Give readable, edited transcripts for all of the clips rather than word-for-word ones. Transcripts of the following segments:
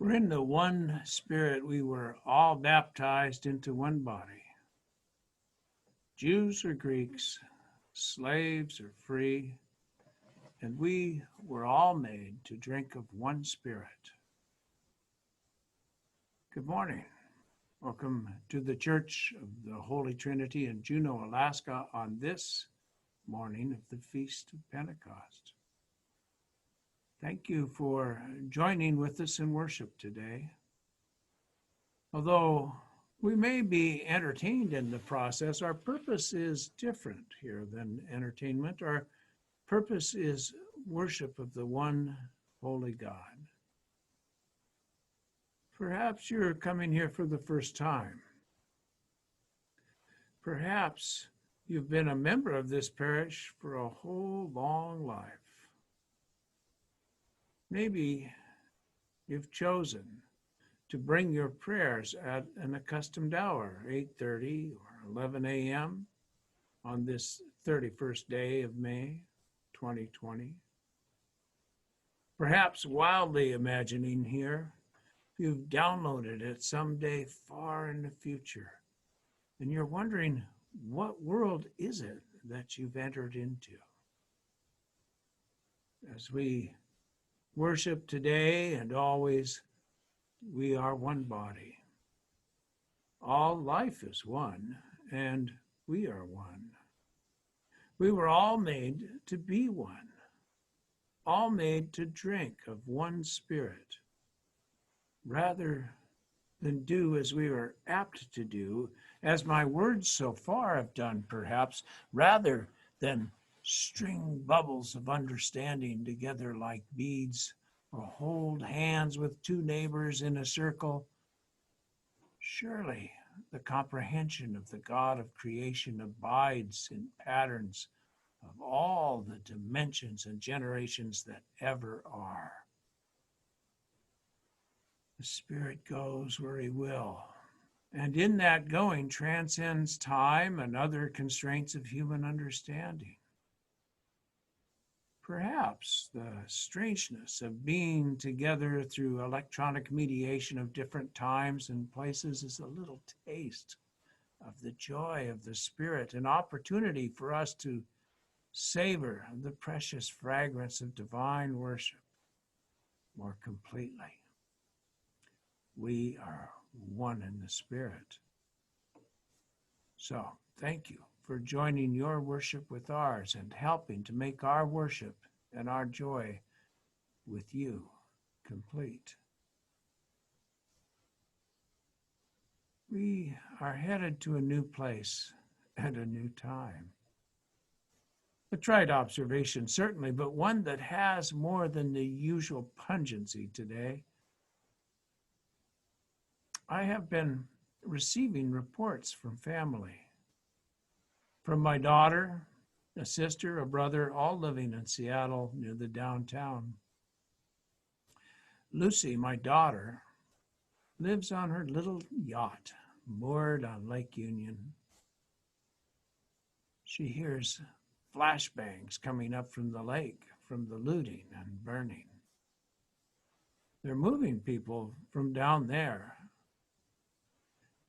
For in the one Spirit we were all baptized into one body, Jews or Greeks, slaves or free, and we were all made to drink of one Spirit. Good morning. Welcome to the Church of the Holy Trinity in Juneau, Alaska on this morning of the Feast of Pentecost. Thank you for joining with us in worship today. Although we may be entertained in the process, our purpose is different here than entertainment. Our purpose is worship of the one holy God. Perhaps you're coming here for the first time. Perhaps you've been a member of this parish for a whole long life. Maybe you've chosen to bring your prayers at an accustomed hour, 8:30 or 11 a.m. on this 31st day of May, 2020. Perhaps wildly imagining here, you've downloaded it someday far in the future, and you're wondering, what world is it that you've entered into? As we worship today and always, we are one body. All life is one, and we are one. We were all made to be one, all made to drink of one Spirit, rather than do as we are apt to do, as my words so far have done perhaps, rather than string bubbles of understanding together like beads, or hold hands with two neighbors in a circle. Surely the comprehension of the God of creation abides in patterns of all the dimensions and generations that ever are. The Spirit goes where he will, and in that going transcends time and other constraints of human understanding. Perhaps the strangeness of being together through electronic mediation of different times and places is a little taste of the joy of the Spirit, an opportunity for us to savor the precious fragrance of divine worship more completely. We are one in the Spirit. So, thank you for joining your worship with ours and helping to make our worship and our joy with you complete. We are headed to a new place and a new time. A trite observation, certainly, but one that has more than the usual pungency today. I have been receiving reports from family. From my daughter, a sister, a brother, all living in Seattle near the downtown. Lucy, my daughter, lives on her little yacht moored on Lake Union. She hears flashbangs coming up from the lake from the looting and burning. They're moving people from down there.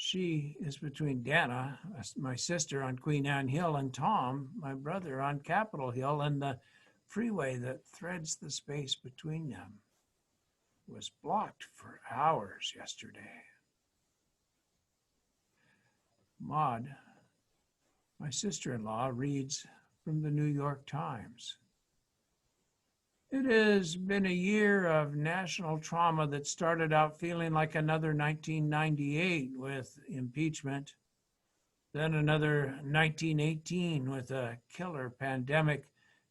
She is between Dana, my sister, on Queen Anne Hill, and Tom, my brother, on Capitol Hill, and the freeway that threads the space between them was blocked for hours yesterday. Maud, my sister-in-law, reads from the New York Times. It has been a year of national trauma that started out feeling like another 1998 with impeachment, then another 1918 with a killer pandemic,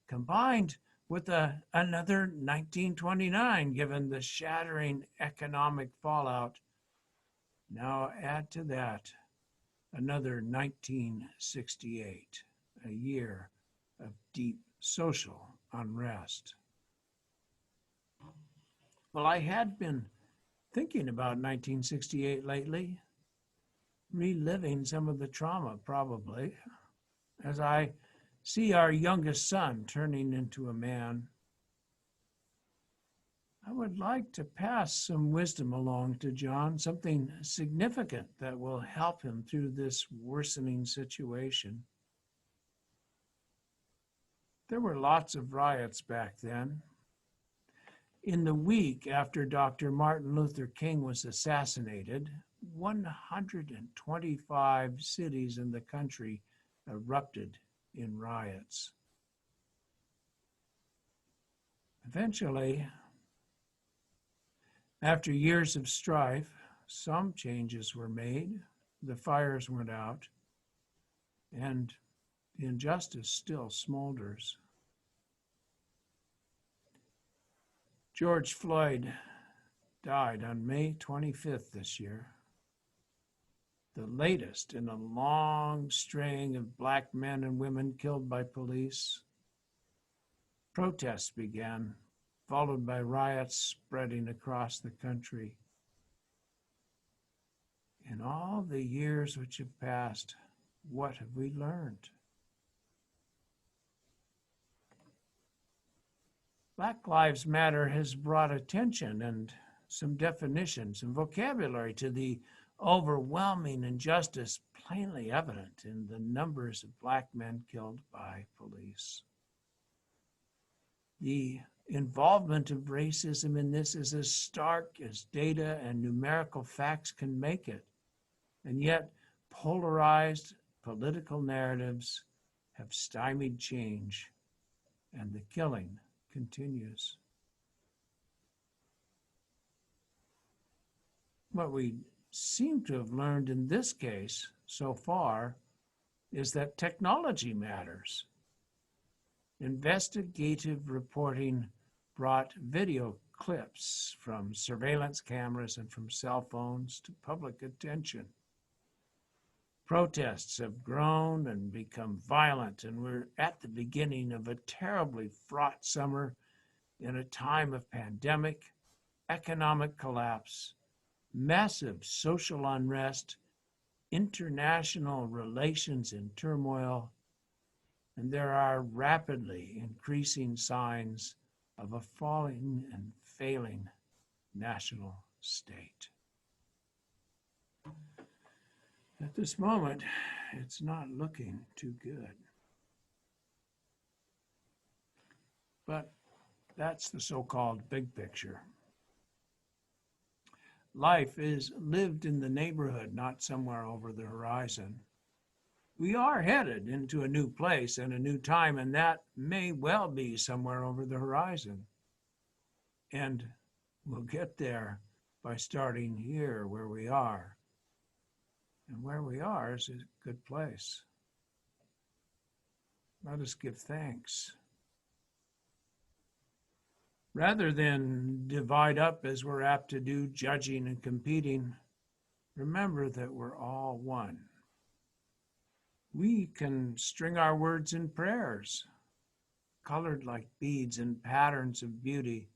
combined with another 1929 given the shattering economic fallout. Now add to that another 1968, a year of deep social unrest. Well, I had been thinking about 1968 lately, reliving some of the trauma probably, as I see our youngest son turning into a man. I would like to pass some wisdom along to John, something significant that will help him through this worsening situation. There were lots of riots back then. In the week after Dr. Martin Luther King was assassinated, 125 cities in the country erupted in riots. Eventually, after years of strife, some changes were made, the fires went out, and the injustice still smolders. George Floyd died on May 25th this year, the latest in a long string of Black men and women killed by police. Protests began, followed by riots spreading across the country. In all the years which have passed, what have we learned? Black Lives Matter has brought attention and some definitions and vocabulary to the overwhelming injustice plainly evident in the numbers of Black men killed by police. The involvement of racism in this is as stark as data and numerical facts can make it, and yet polarized political narratives have stymied change, and the killing continues. What we seem to have learned in this case so far is that technology matters. Investigative reporting brought video clips from surveillance cameras and from cell phones to public attention. Protests have grown and become violent, and we're at the beginning of a terribly fraught summer in a time of pandemic, economic collapse, massive social unrest, international relations in turmoil, and there are rapidly increasing signs of a falling and failing national state. At this moment, it's not looking too good. But that's the so-called big picture. Life is lived in the neighborhood, not somewhere over the horizon. We are headed into a new place and a new time, and that may well be somewhere over the horizon. And we'll get there by starting here where we are. And where we are is a good place. Let us give thanks. Rather than divide up as we're apt to do, judging and competing, remember that we're all one. We can string our words in prayers, colored like beads in patterns of beauty.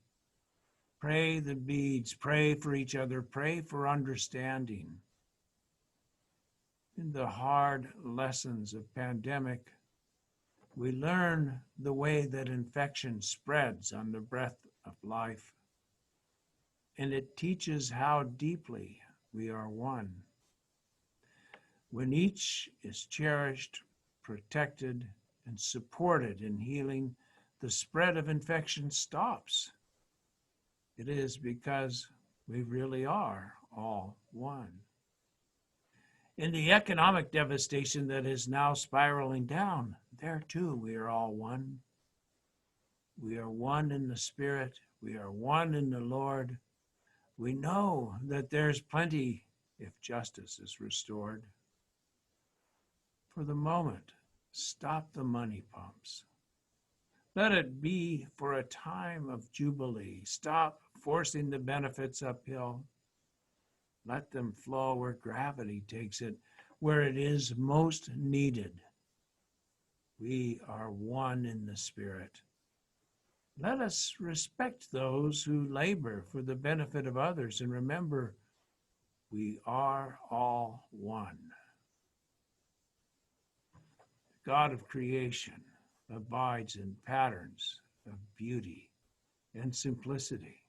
Pray the beads, pray for each other, pray for understanding. In the hard lessons of pandemic, we learn the way that infection spreads on the breath of life, and it teaches how deeply we are one. When each is cherished, protected, and supported in healing, the spread of infection stops. It is because we really are all one. In the economic devastation that is now spiraling down, there too we are all one. We are one in the Spirit. We are one in the Lord. We know that there's plenty if justice is restored. For the moment, stop the money pumps. Let it be for a time of jubilee. Stop forcing the benefits uphill. Let them flow where gravity takes it, where it is most needed. We are one in the Spirit. Let us respect those who labor for the benefit of others, and remember, we are all one. The God of creation abides in patterns of beauty and simplicity.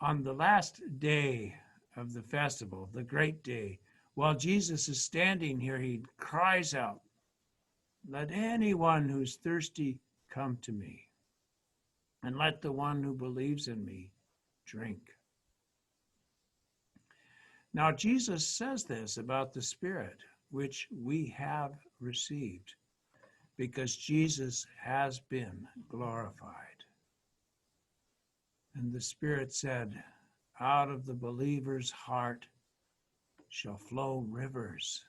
On the last day of the festival, the great day, while Jesus is standing here, he cries out, "Let anyone who's thirsty come to me, and let the one who believes in me drink." Now, Jesus says this about the Spirit, which we have received, because Jesus has been glorified. And the Spirit said, "Out of the believer's heart shall flow rivers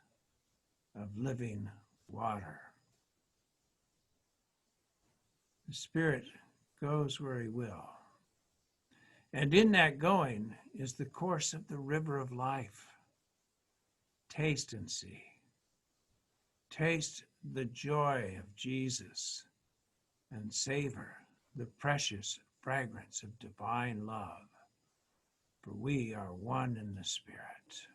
of living water." The Spirit goes where he will. And in that going is the course of the river of life. Taste and see. Taste the joy of Jesus and savor the precious fragrance of divine love, for we are one in the Spirit.